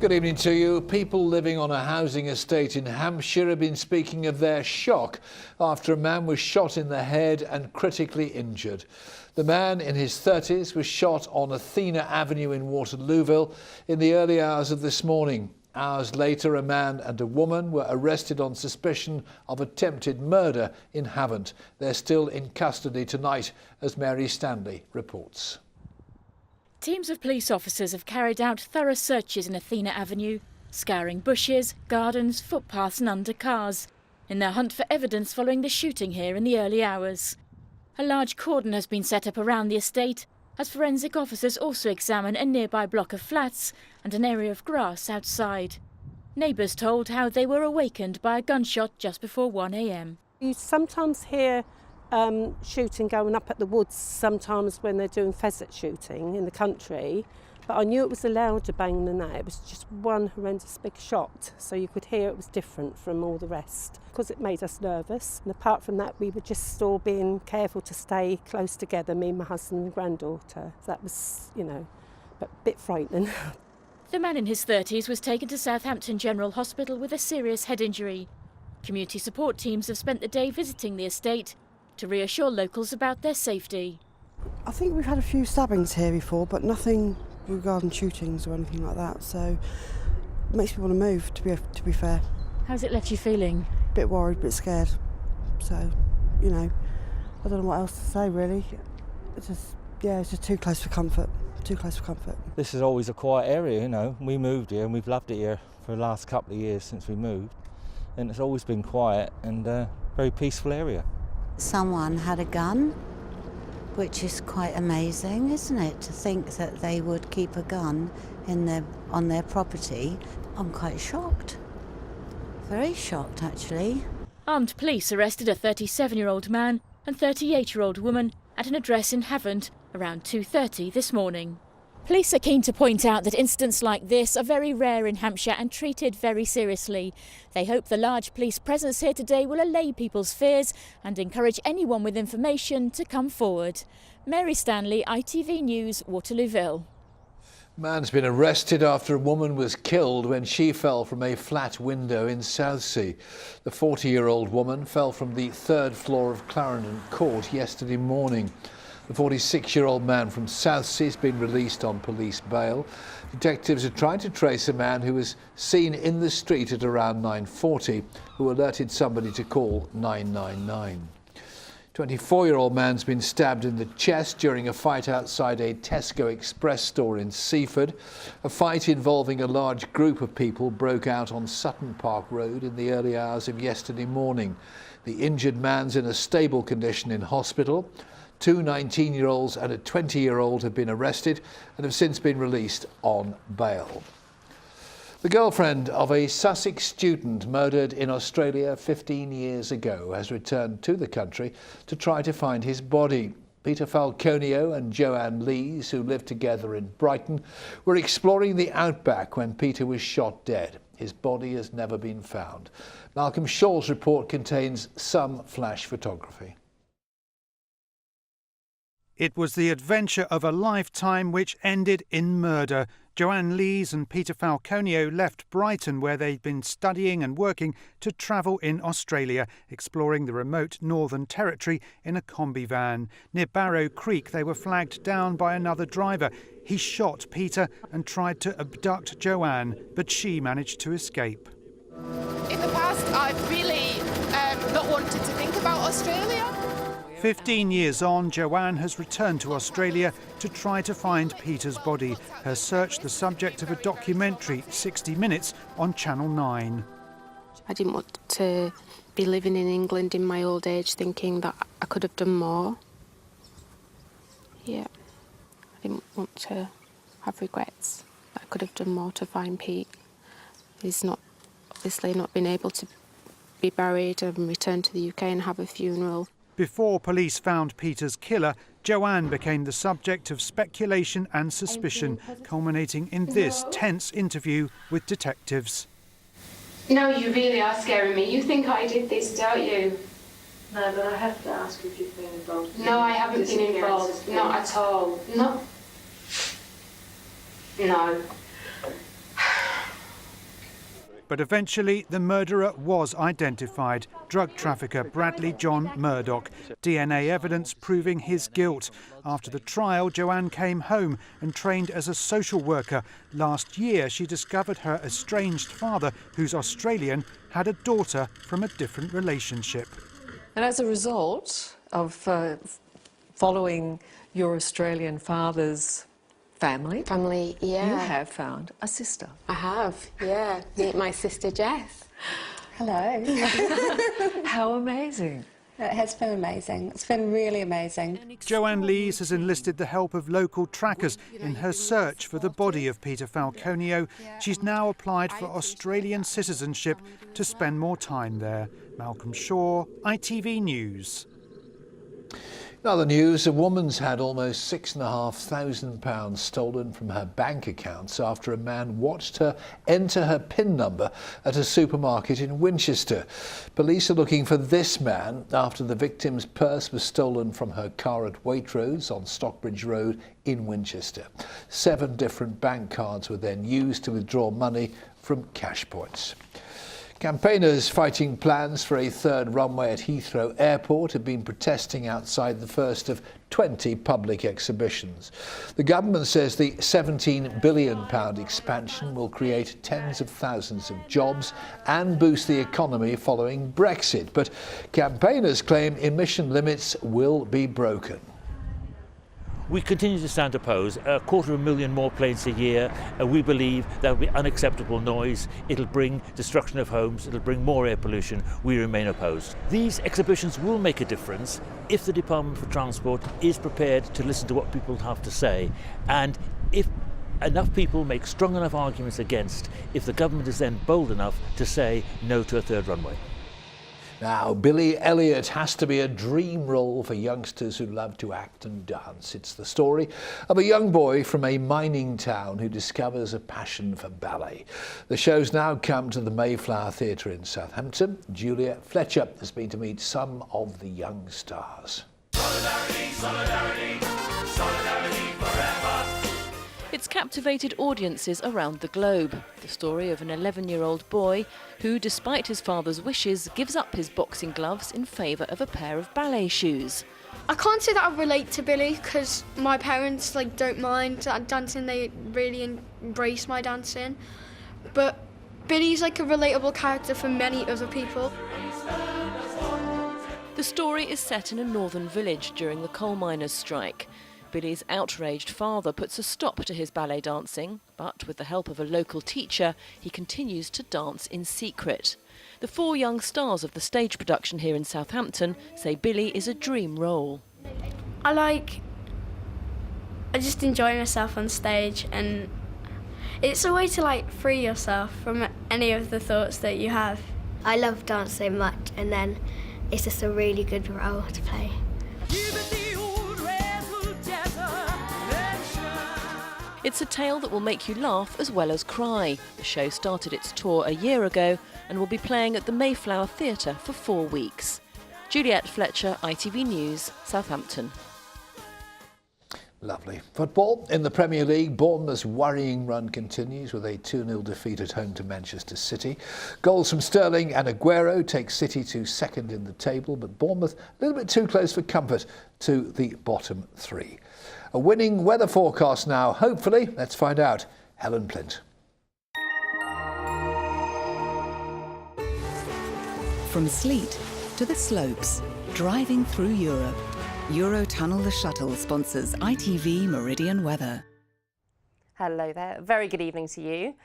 Good evening to you. People living on a housing estate in Hampshire have been speaking of their shock after a man was shot in the head and critically injured. The man in his 30s was shot on Athena Avenue in Waterlooville in the early hours of this morning. Hours later, a man and a woman were arrested on suspicion of attempted murder in Havant. They're still in custody tonight, as Mary Stanley reports. Teams of police officers have carried out thorough searches in Athena Avenue, scouring bushes, gardens, footpaths and under cars, in their hunt for evidence following the shooting here in the early hours. A large cordon has been set up around the estate, as forensic officers also examine a nearby block of flats and an area of grass outside. Neighbours told how they were awakened by a gunshot just before 1 a.m. You sometimes hear shooting going up at the woods sometimes when they're doing pheasant shooting in the country, but I knew it was a louder bang than that. It was just one horrendous big shot, so you could hear it was different from all the rest because it made us nervous. And apart from that, we were just all being careful to stay close together, me, my husband and granddaughter. That was, a bit frightening. The man in his 30s was taken to Southampton General Hospital with a serious head injury. Community support teams have spent the day visiting the estate to reassure locals about their safety. I think we've had a few stabbings here before, but nothing regarding shootings or anything like that, so it makes me want to move, to be fair. How's it left you feeling? A bit worried, a bit scared. So, I don't know what else to say really. It's just too close for comfort. Too close for comfort. This is always a quiet area, We moved here and we've loved it here for the last couple of years since we moved. And it's always been quiet and a very peaceful area. Someone had a gun, which is quite amazing, isn't it? To think that they would keep a gun on their property. I'm quite shocked. Very shocked, actually. Armed police arrested a 37-year-old man and 38-year-old woman at an address in Havant around 2:30 this morning. Police are keen to point out that incidents like this are very rare in Hampshire and treated very seriously. They hope the large police presence here today will allay people's fears and encourage anyone with information to come forward. Mary Stanley, ITV News, Waterlooville. Man's been arrested after a woman was killed when she fell from a flat window in Southsea. The 40-year-old woman fell from the third floor of Clarendon Court yesterday morning. The 46-year-old man from Southsea has been released on police bail. Detectives are trying to trace a man who was seen in the street at around 9:40, who alerted somebody to call 999. 24-year-old man's been stabbed in the chest during a fight outside a Tesco Express store in Seaford. A fight involving a large group of people broke out on Sutton Park Road in the early hours of yesterday morning. The injured man's in a stable condition in hospital. Two 19-year-olds and a 20-year-old have been arrested and have since been released on bail. The girlfriend of a Sussex student murdered in Australia 15 years ago has returned to the country to try to find his body. Peter Falconio and Joanne Lees, who lived together in Brighton, were exploring the outback when Peter was shot dead. His body has never been found. Malcolm Shaw's report contains some flash photography. It was the adventure of a lifetime which ended in murder. Joanne Lees and Peter Falconio left Brighton, where they'd been studying and working, to travel in Australia, exploring the remote Northern Territory in a combi van. Near Barrow Creek, they were flagged down by another driver. He shot Peter and tried to abduct Joanne, but she managed to escape. In the past, I've really not wanted to think about Australia. 15 years on, Joanne has returned to Australia to try to find Peter's body. Her search the subject of a documentary, 60 Minutes, on Channel 9. I didn't want to be living in England in my old age thinking that I could have done more. Yeah, I didn't want to have regrets. I could have done more to find Pete. He's obviously not been able to be buried and return to the UK and have a funeral. Before police found Peter's killer, Joanne became the subject of speculation and suspicion, culminating in this tense interview with detectives. No, you really are scaring me. You think I did this, don't you? No, but I have to ask if you've been involved. No, I haven't been involved. Not at all. No. No. But eventually the murderer was identified, drug trafficker Bradley John Murdoch. DNA evidence proving his guilt. After the trial, Joanne came home and trained as a social worker. Last year she discovered her estranged father, who's Australian, had a daughter from a different relationship. And as a result of following your Australian father's family, yeah. you have found a sister. I have, yeah. Meet my sister Jess. Hello. How amazing. It has been amazing. It's been really amazing. Joanne Lees has enlisted the help of local trackers in her search for the body of Peter Falconio. She's now applied for Australian citizenship to spend more time there. Malcolm Shaw, ITV News. In other news, a woman's had almost £6,500 stolen from her bank accounts after a man watched her enter her PIN number at a supermarket in Winchester. Police are looking for this man after the victim's purse was stolen from her car at Waitrose on Stockbridge Road in Winchester. 7 different bank cards were then used to withdraw money from cash points. Campaigners fighting plans for a third runway at Heathrow Airport have been protesting outside the first of 20 public exhibitions. The government says the £17 billion expansion will create tens of thousands of jobs and boost the economy following Brexit. But campaigners claim emission limits will be broken. We continue to stand opposed. 250,000 more planes a year. We believe that will be unacceptable noise. It'll bring destruction of homes. It'll bring more air pollution. We remain opposed. These exhibitions will make a difference if the Department for Transport is prepared to listen to what people have to say, and if enough people make strong enough arguments against, if the government is then bold enough to say no to a third runway. Now, Billy Elliot has to be a dream role for youngsters who love to act and dance. It's the story of a young boy from a mining town who discovers a passion for ballet. The show's now come to the Mayflower Theatre in Southampton. Julia Fletcher has been to meet some of the young stars. Solidarity, solidarity, solidarity forever. It's captivated audiences around the globe. The story of an 11-year-old boy who, despite his father's wishes, gives up his boxing gloves in favour of a pair of ballet shoes. I can't say that I relate to Billy because my parents don't mind dancing. They really embrace my dancing. But Billy's a relatable character for many other people. The story is set in a northern village during the coal miners' strike. Billy's outraged father puts a stop to his ballet dancing, but with the help of a local teacher, he continues to dance in secret. The 4 young stars of the stage production here in Southampton say Billy is a dream role. I just enjoy myself on stage, and it's a way to free yourself from any of the thoughts that you have. I love dance so much, and then it's just a really good role to play. It's a tale that will make you laugh as well as cry. The show started its tour a year ago and will be playing at the Mayflower Theatre for 4 weeks. Juliet Fletcher, ITV News, Southampton. Lovely. Football in the Premier League, Bournemouth's worrying run continues with a 2-0 defeat at home to Manchester City. Goals from Sterling and Aguero take City to second in the table, but Bournemouth a little bit too close for comfort to the bottom 3. A winning weather forecast now, hopefully. Let's find out. Helen Plint. From sleet to the slopes, driving through Europe. Eurotunnel the Shuttle sponsors ITV Meridian weather. Hello there. Very good evening to you.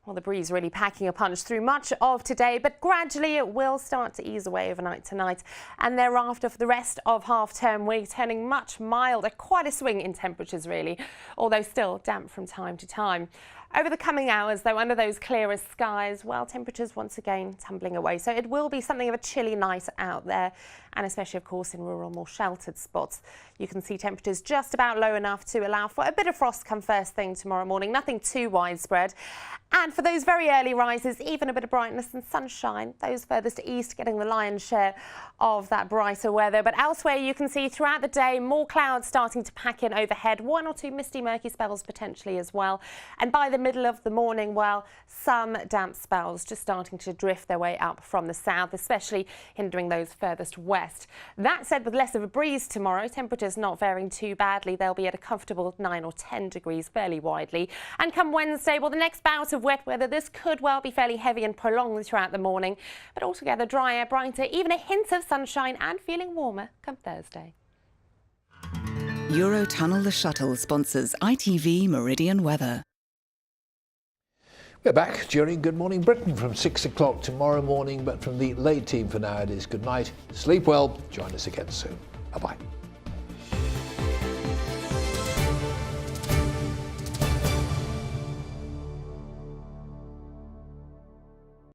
Well, the breeze really packing a punch through much of today, but gradually it will start to ease away overnight tonight. And thereafter, for the rest of half-term week, turning much milder. Quite a swing in temperatures, really, although still damp from time to time. Over the coming hours, though, under those clearer skies, well, temperatures once again tumbling away. So it will be something of a chilly night out there, and especially, of course, in rural, more sheltered spots. You can see temperatures just about low enough to allow for a bit of frost come first thing tomorrow morning. Nothing too widespread. And for those very early rises, even a bit of brightness and sunshine. Those furthest east getting the lion's share of that brighter weather. But elsewhere, you can see throughout the day, more clouds starting to pack in overhead. 1 or 2 misty, murky spells potentially as well. And by the the middle of the morning, well, some damp spells just starting to drift their way up from the south, especially hindering those furthest west. That said, with less of a breeze tomorrow, temperatures not varying too badly. They'll be at a comfortable 9 or 10 degrees fairly widely. And come Wednesday, well, the next bout of wet weather, this could well be fairly heavy and prolonged throughout the morning, but altogether drier, brighter, even a hint of sunshine and feeling warmer come Thursday. Eurotunnel the Shuttle sponsors ITV Meridian Weather. We're back during Good Morning Britain from 6 o'clock tomorrow morning, but from the late team for now it is good night, sleep well, join us again soon. Bye-bye.